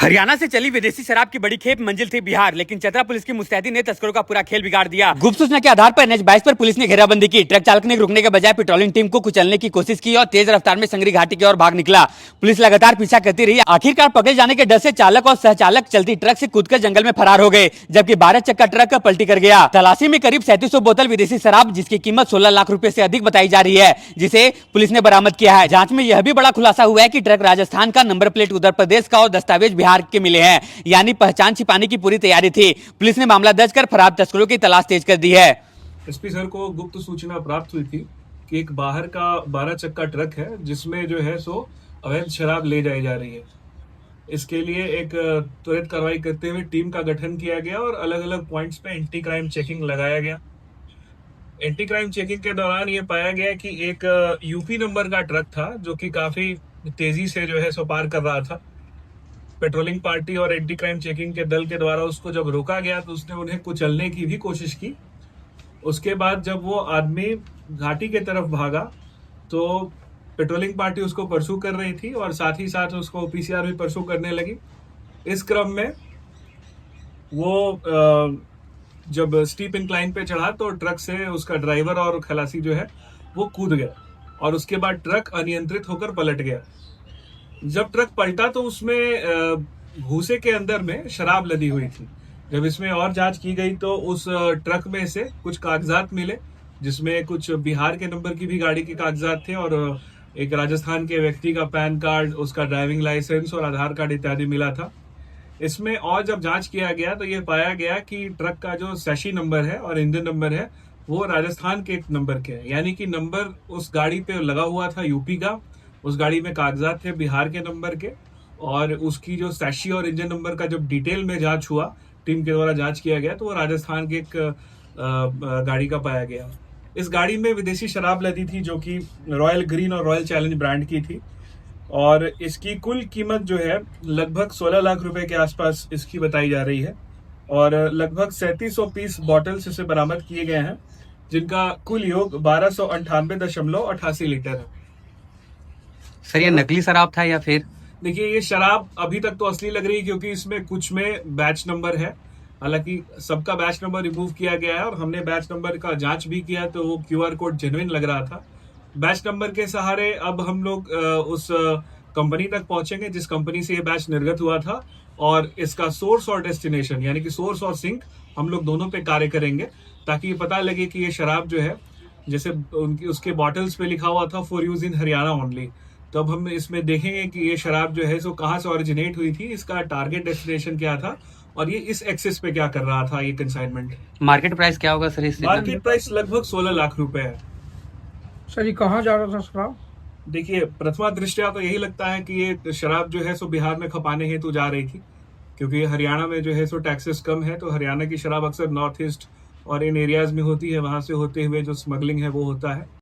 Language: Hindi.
हरियाणा से चली विदेशी शराब की बड़ी खेप मंजिल थी बिहार, लेकिन चतरा पुलिस की मुस्तैदी ने तस्करों का पूरा खेल बिगाड़ दिया। गुप्त सूचना के आधार पर NH 22 पर पुलिस ने घेराबंदी की। ट्रक चालक ने रुकने के बजाय पेट्रोलिंग टीम को कुचलने की कोशिश की और तेज रफ्तार में संगरी घाटी की ओर भाग निकला। पुलिस लगातार पीछा करती रही। आखिरकार पकड़े जाने के डर से चालक और सहचालक चलती ट्रक से कूदकर जंगल में फरार हो गए, जबकि 12 चक्का ट्रक पलटी कर गया। तलाशी में करीब 3700 बोतल विदेशी शराब, जिसकी कीमत 16 लाख रुपए से अधिक बताई जा रही है, जिसे पुलिस ने बरामद किया है। जांच में यह भी बड़ा खुलासा हुआ है कि ट्रक राजस्थान का, नंबर प्लेट उत्तर प्रदेश का और दस्तावेज बिहार के मिले हैं, यानी पहचान छिपाने की पूरी तैयारी थी। पुलिस ने मामला दर्ज कर फरार तस्करों की तलाश तेज कर दी है। एसपी सर को गुप्त सूचना प्राप्त हुई थी कि एक बाहर का 12 चक्का ट्रक है जिसमें जो है सो अवैध शराब ले जाई जा रही है। इसके लिए एक त्वरित कार्रवाई करते हुए टीम का गठन किया गया और अलग अलग पॉइंट्स पे एंटी क्राइम चेकिंग लगाया गया। एंटी क्राइम चेकिंग के दौरान ये पाया गया कि एक यूपी नंबर का ट्रक था जो कि काफी तेजी से जो है सो पार कर रहा था। पेट्रोलिंग पार्टी और एंटी क्राइम चेकिंग के दल के द्वारा उसको जब रोका गया तो उसने उन्हें कुचलने की भी कोशिश की। उसके बाद जब वो आदमी घाटी के तरफ भागा तो पेट्रोलिंग पार्टी उसको परसू कर रही थी और साथ ही साथ उसको पीसीआर भी परसू करने लगी। इस क्रम में वो जब स्टीप इंक्लाइन पे चढ़ा तो ट्रक से उसका ड्राइवर और खलासी जो है वो कूद गया और उसके बाद ट्रक अनियंत्रित होकर पलट गया। जब ट्रक पलटा तो उसमें भूसे के अंदर में शराब लदी हुई थी। जब इसमें और जांच की गई तो उस ट्रक में से कुछ कागजात मिले, जिसमें कुछ बिहार के नंबर की भी गाड़ी के कागजात थे और एक राजस्थान के व्यक्ति का पैन कार्ड, उसका ड्राइविंग लाइसेंस और आधार कार्ड इत्यादि मिला था। इसमें और जब जांच किया गया तो ये पाया गया कि ट्रक का जो सैशी नंबर है और इंजन नंबर है वो राजस्थान के नंबर के है, यानी कि नंबर उस गाड़ी पे लगा हुआ था यूपी का, उस गाड़ी में कागजात थे बिहार के नंबर के, और उसकी जो सैशी और इंजन नंबर का जब डिटेल में जांच हुआ, टीम के द्वारा जांच किया गया तो वो राजस्थान के एक गाड़ी का पाया गया। इस गाड़ी में विदेशी शराब लदी थी जो कि रॉयल ग्रीन और रॉयल चैलेंज ब्रांड की थी और इसकी कुल कीमत जो है लगभग 16 लाख रुपए के आसपास इसकी बताई जा रही है और लगभग 3700 पीस बॉटल्स इसे बरामद किए गए हैं, जिनका कुल योग 1298.88 लीटर है। सर, ये नकली शराब था या फिर? देखिए, ये शराब अभी तक तो असली लग रही है क्योंकि इसमें कुछ में बैच नंबर है। हालांकि सबका बैच नंबर रिमूव किया गया है और हमने बैच नंबर का जांच भी किया तो वो QR कोड जेन्युइन लग रहा था। बैच नंबर के सहारे अब हम लोग उस कंपनी तक पहुंचेंगे जिस कंपनी से ये बैच निर्गत हुआ था और इसका सोर्स और डेस्टिनेशन, यानी कि सोर्स और सिंक, हम लोग दोनों पे कार्य करेंगे ताकि ये पता लगे कि ये शराब जो है, जैसे उनकी उसके बॉटल्स पे लिखा हुआ था for use in Haryana only, तो अब हम इसमें देखेंगे कि ये शराब जो है सो कहाँ से ओरिजिनेट हुई थी, इसका टारगेट डेस्टिनेशन क्या था और ये इस एक्सेस पे क्या कर रहा था, ये कंसाइनमेंट। मार्केट प्राइस क्या होगा सर इससे? मार्केट प्राइस लगभग 16 लाख रुपए है। सर, ये कहाँ जा रहा था शराब? देखिए, प्रथमा दृष्टया तो यही लगता है कि ये शराब जो है सो बिहार में खपाने हेतु जा रही थी, क्योंकि हरियाणा में जो है सो टैक्सेस कम है, तो हरियाणा की शराब अक्सर नॉर्थ ईस्ट और इन एरियाज में होती है, वहां से होते हुए जो स्मगलिंग है वो होता है।